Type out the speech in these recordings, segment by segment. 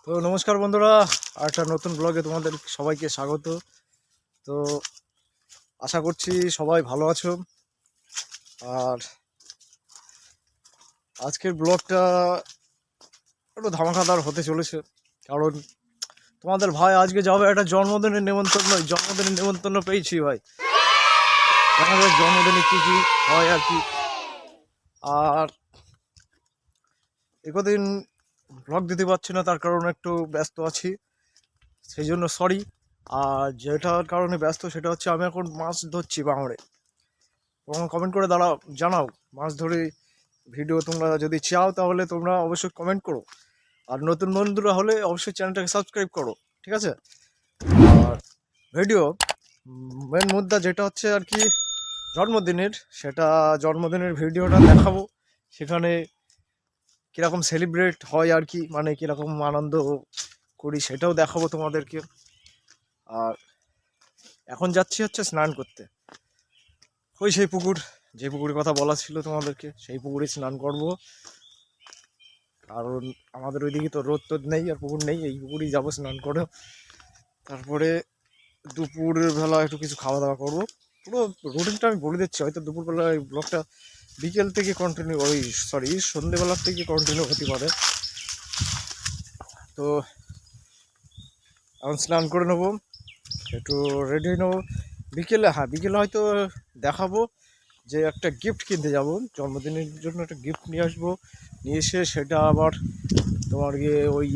তো নমস্কার বন্ধুরা, একটা নতুন ব্লগে তোমাদের সবাইকে স্বাগত। তো আশা করছি সবাই ভালো আছো। আর আজকের ব্লগটা একটু ধামাকাদার হতে চলেছে, কারণ তোমাদের ভাই আজকে যাবে একটা জন্মদিনের নেমন্তন্ন পেয়েছি ভাই। আমাদের জন্মদিনে কী কী হয় আর কি। আর একদিন ব্লগ দিতে পারছি না, তার কারণে একটু ব্যস্ত আছি, সেই জন্য সরি। আর যেটার কারণে ব্যস্ত সেটা হচ্ছে আমি এখন মাছ ধরছি বাংলায়। তোমরা কমেন্ট করে জানাও মাছ ধরে ভিডিও তোমরা যদি চাও তাহলে তোমরা অবশ্যই কমেন্ট করো। আর নতুন বন্ধুরা হলে অবশ্যই চ্যানেলটাকে সাবস্ক্রাইব করো, ঠিক আছে। আর ভিডিও মেন মুদ্রা যেটা হচ্ছে আর কি জন্মদিনের ভিডিওটা দেখাবো। সেখানে কীরকম সেলিব্রেট হয় আর কি, মানে কীরকম আনন্দ করি সেটাও দেখাবো তোমাদেরকে। আর এখন যাচ্ছি হচ্ছে স্নান করতে, ওই সেই পুকুর, যে পুকুরের কথা বলা ছিল তোমাদেরকে, সেই পুকুরে স্নান করব। কারণ আমাদের ওইদিকে তো রোদ নেই আর পুকুর নেই, এই পুকুরেই যাবো স্নান করে। তারপরে দুপুরের বেলা একটু কিছু খাওয়া দাওয়া করবো। পুরো রুটিনটা আমি বলে দিচ্ছি, হয়তো দুপুরবেলা এই ব্লগটা বিকেল থেকে কন্টিনিউ সন্ধ্যেবেলার থেকে কন্টিনিউ হতে পারে। তো এখন স্নান করে নেবো, একটু রেডি হয়ে নেবো। বিকেলে হয়তো দেখাবো যে একটা গিফট কিনতে যাব, জন্মদিনের জন্য একটা গিফট নিয়ে আসবো। নিয়ে এসে সেটা আবার তোমার গিয়ে ওই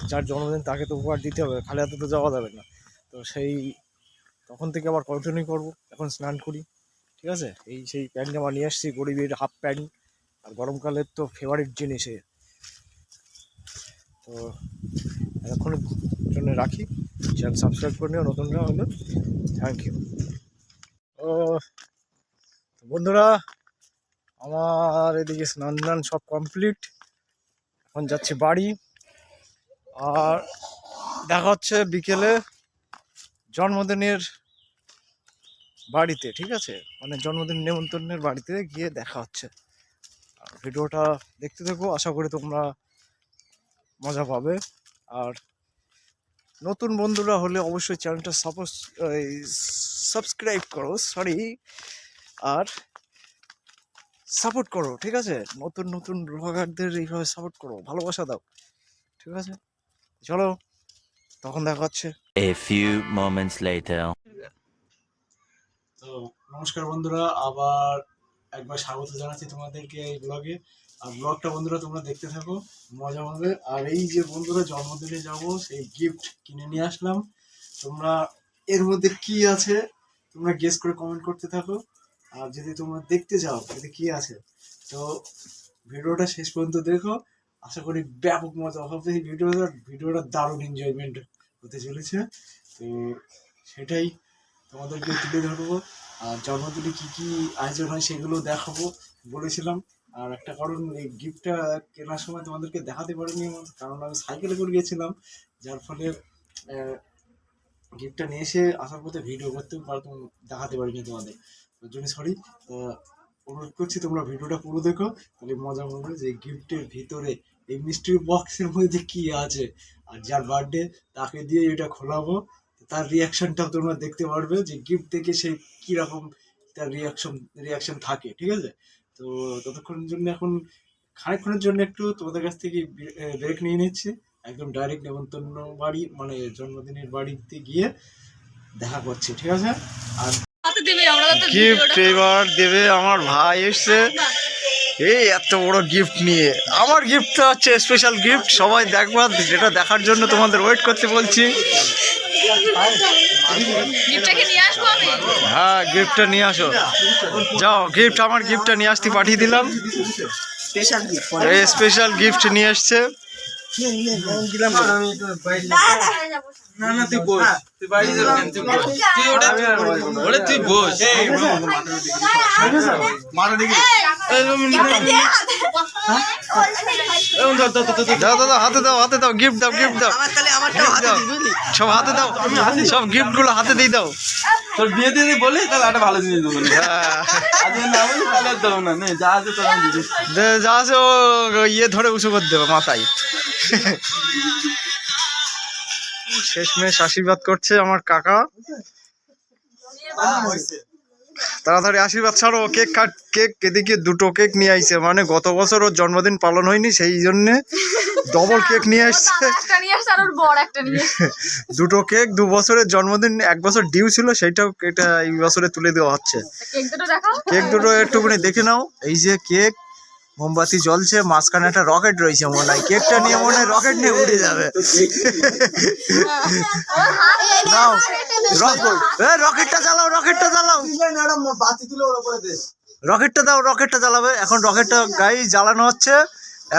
যার জন্মদিন তাকে তো উপহার দিতে হবে, খালি হাতে তো যাওয়া যাবে না। তো তখন থেকে আবার কন্টিনিউ করবো। এখন স্নান করি, ঠিক আছে। সেই প্যান্ট জামা নিয়ে আসছি, গরিবের হাফ প্যান্ট, আর গরমকালের তো ফেভারিট জিনিস। তো এতক্ষণের জন্য রাখি, চ্যানেল সাবস্ক্রাইব করে নিও নতুনরা হলে, থ্যাংক ইউ। ও বন্ধুরা, আমার এদিকে স্নান সব কমপ্লিট, এখন যাচ্ছি বাড়ি। আর দেখা হচ্ছে বিকেলে জন্মদিনের বাড়িতে, ঠিক আছে, মানে জন্মদিন নেমন্তন্নের বাড়িতে গিয়ে দেখা হচ্ছে। ভিডিওটা দেখতে থাকো, আশা করি তোমরা মজা পাবে। আর নতুন বন্ধুরা হলে অবশ্যই চ্যানেলটা সাবস্ক্রাইব করো, আর সাপোর্ট করো, ঠিক আছে। নতুন ব্লগারদের এইভাবে সাপোর্ট করো, ভালোবাসা দাও, ঠিক আছে। চলো, তখন দেখা হচ্ছে। A few moments later. তো নমস্কার বন্ধুরা, আবার একবার স্বাগত জানাচ্ছি তোমাদেরকে এই ব্লগে। আর ব্লগটা বন্ধুরা তোমরা দেখতে থাকো, মজা হবে। আর এই যে বন্ধুরা জন্মদিনে যাব, সেই গিফট কিনে নিয়ে আসলাম। তোমরা এর মধ্যে কি আছে তোমরা গেস করে কমেন্ট করতে থাকো। আর যদি তোমরা দেখতে চাও এতে কি আছে, তো ভিডিওটা শেষ পর্যন্ত দেখো, আশা করি ব্যাপক মজা হবে। এই ভিডিওটা দারুণ এনজয়মেন্ট হতে চলেছে। তো সেটাই তোমাদেরকে তুলে ধরবো। আর জন্মদিনে কী কী আয়োজন হয় সেগুলো দেখাবো বলেছিলাম। আর একটা কারণ, এই গিফটটা কেনার সময় তোমাদেরকে দেখাতে পারিনি, কারণ আমি সাইকেলে করে গিয়েছিলাম, যার ফলে গিফটটা নিয়ে এসে আসার পথে ভিডিও করতে পারতাম, দেখাতে পারিনি তোমাদের, তার জন্য সরি। অনুরোধ করছি তোমরা ভিডিওটা পুরো দেখো, তাহলে মজা পাবে যে গিফটের ভিতরে এই মিস্ট্রি বক্সের মধ্যে কি আছে। আর যার বার্থডে তাকে দিয়ে এটা খোলাবো, তার রিয়াকশনটাও তোমরা দেখতে পারবে যে গিফট দেখে সে কীরকম তার রিয়াকশন থাকে, ঠিক আছে। তো ততক্ষণের জন্য খানিকক্ষণের জন্য একটু তোমাদের কাছ থেকে ব্রেক নিয়ে নিচ্ছি। একদম ডাইরেক্ট নেমন্তন্ন বাড়ি, মানে জন্মদিনের বাড়িতে গিয়ে দেখা করছি, ঠিক আছে। আর গিফট এবার দেবে আমার ভাই এসছে, এই এত বড় গিফট নিয়ে। আমার গিফটটা হচ্ছে স্পেশাল গিফট, সবাই দেখবা, যেটা দেখার জন্য তোমাদের ওয়েট করতে বলছি। হ্যাঁ, গিফটটা নিয়ে আসো, যাও। আমার গিফটটা নিয়ে আসতে পাঠিয়ে দিলাম, স্পেশাল গিফট নিয়ে আসছে। হাতে দাও গিফট দাও, সব হাতে দাও, সব গিফট গুলো হাতে দিয়ে দাও। তোর বিয়ে দিয়ে বলি তাহলে একটা ভালো জিনিস দেবো আজ না বলি তাহলে দেবো না নে যা আছে তোর আমি দিস যা আছে ও ইয়ে ধরে উঁচু করে দেবো মাথায়। শেষমেশ আশীর্বাদ করছে আমার কাকা। তাড়াতাড়ি আশীর্বাদ ছাড়ো, কেক কাট। কেক এদিকে দুটো কেক নিয়ে আইছে, মানে গত বছর ওর জন্মদিন পালন হয়নি সেই জন্য ডবল কেক নিয়ে আসছে। দুটো কেক, 2 বছরের জন্মদিন 1 বছর ডিউ ছিল, সেইটাও এটা এই বছরে তুলে দেওয়া হচ্ছে। কেক দুটো একটুখানি দেখে নাও। এই যে কেক, মোমবাতি জ্বলছে, মাঝখানে একটা রকেট রয়েছে মনে হয়। কেকটা নিয়ে মনে হয় রকেট নিয়ে উড়ে যাবে। নাও রকেটটা চালাও, রকেটটা চালাও, রকেটটা দাও, রকেটটা চালাবে এখন। রকেটটা গায়ে জ্বালানো হচ্ছে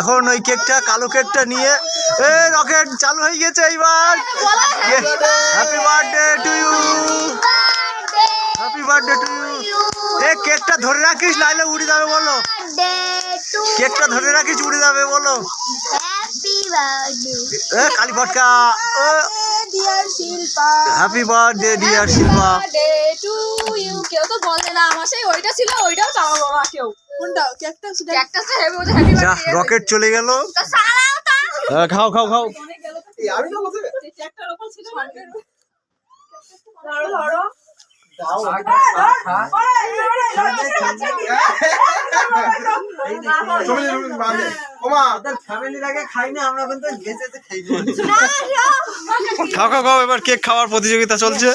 এখন। ওই কেকটা, কালো কেকটা নিয়ে রকেট চালু হয়ে গেছে এইবার। Happy birthday to you, happy birthday to you. কেকটা ধরে রাখিস নাইলে উড়ে যাবে বলো। কেকটা ধরে রাখিস উড়ে যাবে বলো। কালী ফটকা। Happy birthday dear Shilpa. কেউ তো বলে না আমার সেই ওইটা ছিল, ওইটাও চালাবো না কেউ। কোনটা? কেকটা হেভি, ওটা হেভি যা রকেট চলে গেল। খাও খাও খাও। আমি তো বলতে কেকটার উপর ছিল ধরো ধরো। খাও খাও খাও, এবার কেক খাওয়ার প্রতিযোগিতা চলছে।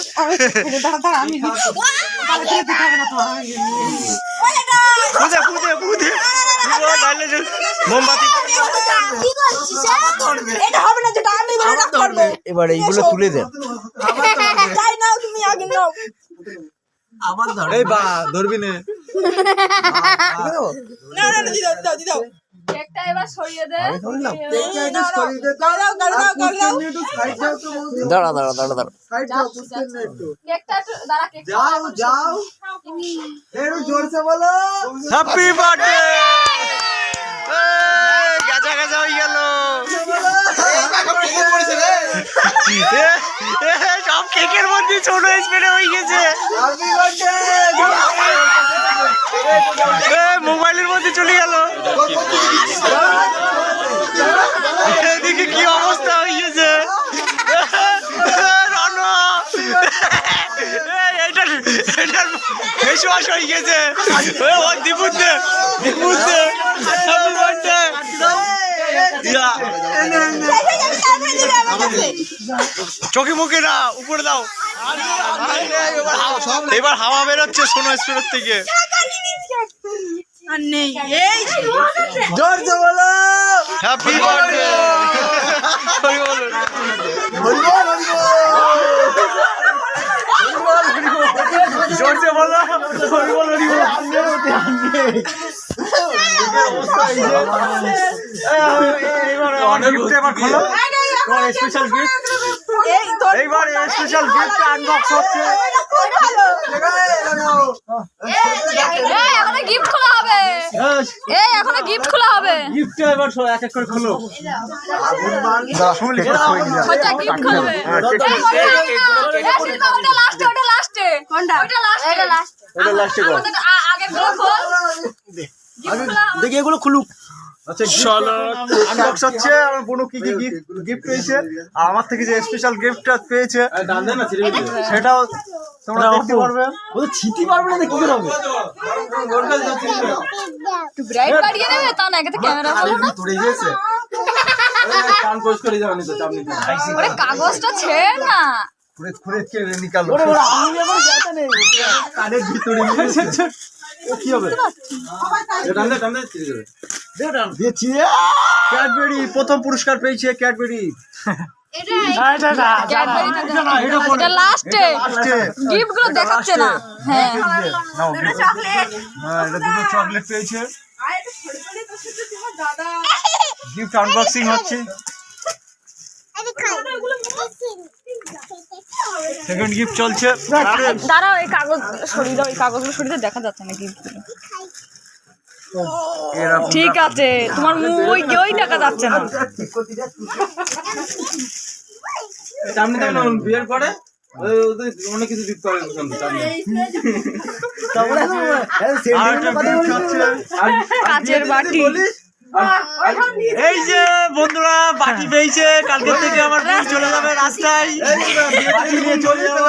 মোমবাতি এবার এইগুলো তুলে দেন। এই বা ধরবি না। কেকটা এবার সরিয়ে দে। দাঁড়া দাঁড়া দাঁড়া দাঁড়া। কেকটা একটু দাঁড়া, কেকটা যাও জোরসে বলো হ্যাপি বার্থডে। গাজা গাজা হয়ে গেল সব কেকের মধ্যে ছোট স্প্রে হয়ে গেছে। মোবাইলের মধ্যে চলে গেল। এদিকে কি অবস্থা হয়ে গেছে। ফেস ওয়াশ হয়ে গেছে। দীপুতে দীপুতে হ্যাপি বার্থডে। চোখে মুখে না, উপরে দাও। এবার হাওয়া বেরোচ্ছে সোনো স্প্রে থেকে। জোরসে বলো হ্যাপি বার্থডে। জোরসে বলো স্পেশাল গিফট। এইবার স্পেশাল গিফট আনবক্স হচ্ছে। এখনো গিফট খোলা হবে। এখনো গিফট খোলা হবে। গিফট এবার এক এক করে খুলো। ওটা গিফট খুলবে। ওটা লাস্টে, ওটা লাস্টে। কোনটা? ওটা লাস্টে। এটা লাস্টে। এটা লাস্টে কর। আগের গুলো খোল। দেখি এগুলো খুলুক। আচ্ছা চলো আনবক্স হচ্ছে। আমার বোন কি কি গিফট পেয়েছে, আর আমার থেকে যে স্পেশাল গিফটটা পেয়েছে সেটাও তোমরা দেখতে পারবে। ও ছিটি পারবে না, কি করে হবে? একটু ব্রাইট বাড়িয়ে নেবে, তা না আগে তো ক্যামেরা ভালো না। পড়ে গেছে। কান কোচ করে যাওনি তো চাপ নিতে ওরে কাগজটা ছেড়ে না। খুঁড়ে খুঁড়ে কে নিকালো। আমি আমার ব্যথা নেই, কানের ভিতরে নিয়েছে। ও কি হবে? টানতে টানতে ছিড়ে যাবে। দিয়েছি ক্যাডবেরি। প্রথম পুরস্কার পেয়েছে ক্যাডবেরি। এটা লাস্টে গিফট গুলো দেখাচ্ছে না। হ্যাঁ দুটো চকলেট। হ্যাঁ এটা দুটো চকলেট পেয়েছে। গিফট আনবক্সিং হচ্ছে। সেকেন্ড গিফট চলছে। দাঁড়াও, এই কাগজ সরিয়ে দাও। এই কাগজগুলো সরিয়ে দাও, দেখা যাচ্ছে না গিফটগুলো। ঠিক আছে, তোমার মুখ ওই দেখা যাচ্ছে না। সামনে দেখো বিয়ের পরে অনেক কিছু দিতে পারে তারপরে আরেকটা gift হচ্ছে কাচের বাটি এই যে বন্ধুরা বাটি পেয়েছে, কালকে থেকে আমার বই চলে যাবে রাস্তায়। বাটি নিয়ে চলে যাবো।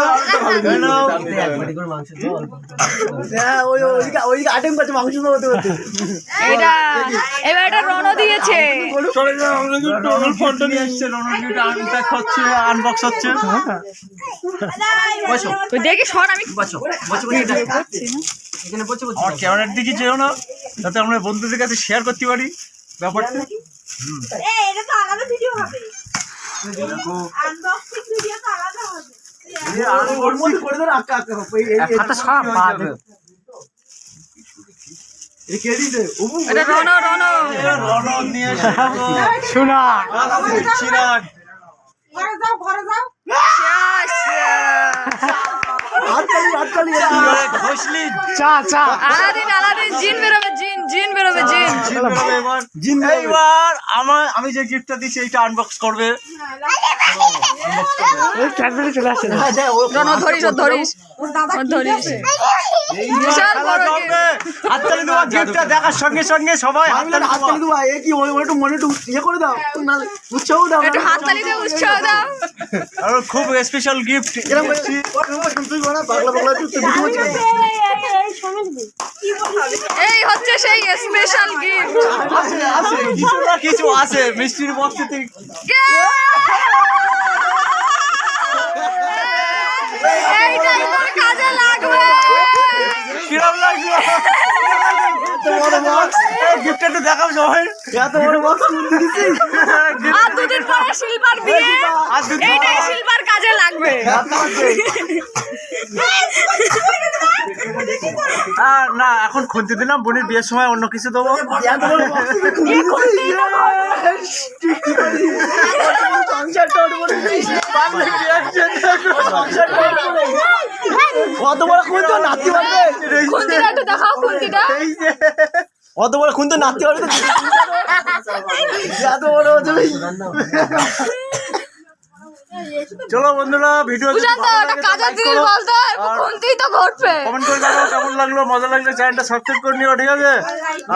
হ্যাঁ, ওইদিকে আটেম করছে মাংস হতে হতে। এটা এবার এটা রনো দিয়েছে। চলে যাও, আমরা কিন্তু ডবল ফোনটা নিয়ে এসেছে, রনর গিফট আনপ্যাক হচ্ছে, আনবক্স হচ্ছে। তুই দেখি সর আমি আমার ক্যামেরার দিকে যেও না, যাতে আমরা বন্ধুদের কাছে শেয়ার করতে পারি ব্যাপারটা। এটা তো আলাদা ভিডিও হবে, আনবক্সিং ভিডিও তো আলাদা হবে। ওর মধ্যে করে দেন আক্কা আক্কা এই কে দিছে? এটা রনো রনো রনর নিয়ে এসে শোনা দিচ্ছি না। ঘরে যাও, ঘরে যাও। হাততালি ঘষলি আলাদিন আলাদিন জিন বেরোবে, জিন বেরোবে, জিন। এইবার আমি যে গিফটটা দিচ্ছি এইটা আনবক্স করবে। রনো ধরিস ওর ধরিস বিশাল বড় gift। হাততালি দেওয়া গিফটটা দেখার সঙ্গে সঙ্গে সবাই হাততালি দেওয়া। হাততালি দেবো এ কি ওই একটু মনে একটু ইয়ে করে দাও না উৎসাহ দাও একটু হাততালি দিয়ে উৎসাহ দাও। আর খুব স্পেশাল গিফট এরকম তুই বলা পাগলা পাগলা তুই ভিডিও করছিস এই হচ্ছে সেই স্পেশাল গিফট। আছে কিছু না কিছু আছে মিষ্টির বক্স থেকে। এইটাই তোর কাজে লাগবে। কিরম লাগলো? এত বড় বক্স গিফটটা একটু দেখাও সবাই। এত বড় বক্স কিনে দিছিস আর দুদিন পরে শিল্পার বিয়ে, এইটাই শিল্পার কাজে লাগবে। আর না এখন খুনতে দিলাম, বোনের বিয়ের সময় অন্য কিছু দেবো। এত বড় বক্স কিনে দিছিস সংসারটা ওর মধ্যে অত বড় খুন তো নাচতে পারবে খুন্তিটা একটু দেখাও, খুন্তিটা। অত বড় খুন তো নাচতে পারবে এত বড় হচ্ছে চলো বন্ধুরা, ভিডিও বুঝান তো, ওটা কাজের জিনিস বলতো, খুন্তিই তো ঘটবে। কমেন্ট করে জানাও কেমন লাগলো, মজা লাগলে চ্যানেলটা সাবস্ক্রাইব করে নিও, ঠিক আছে?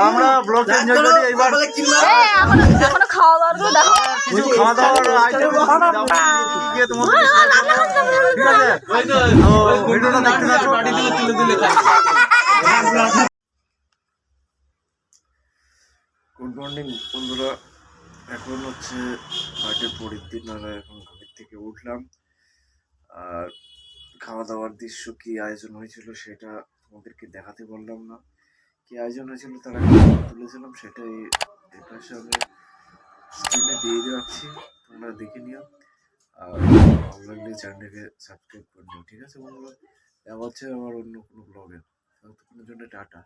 আমরা ব্লগটা এনজয় করি। এইবার এই এখনো খাওয়া দাওয়ার গুলো দেখো। কিছু খাওয়া দাওয়ার আইটেম গিয়ে তোমাদের ঠিক আছে? তো ভিডিওটা দেখতে থাকো। বাড়ি দিলে তুলে দিলে খাই। গুড মর্নিং বন্ধুরা, এখন হচ্ছে বার্থডে পরের দিন। আমরা এখন ঘুমের থেকে উঠলাম, আর খাওয়া দাওয়ার দৃশ্য কি আয়োজন হয়েছিল সেটা তোমাদেরকে দেখাতে বললাম না। কি আয়োজন হয়েছিল তারা তুলেছিলাম, সেটাই এর পাশে আমি স্ক্রিনে দিয়ে যাচ্ছি, তোমরা দেখে নিও। আর ভালো লাগলে চ্যানেলটাকে সাবস্ক্রাইব করে নিও, ঠিক আছে বন্ধুরা? দেখা হচ্ছে আবার অন্য কোনো ব্লগে, ততক্ষণের জন্য টাটা।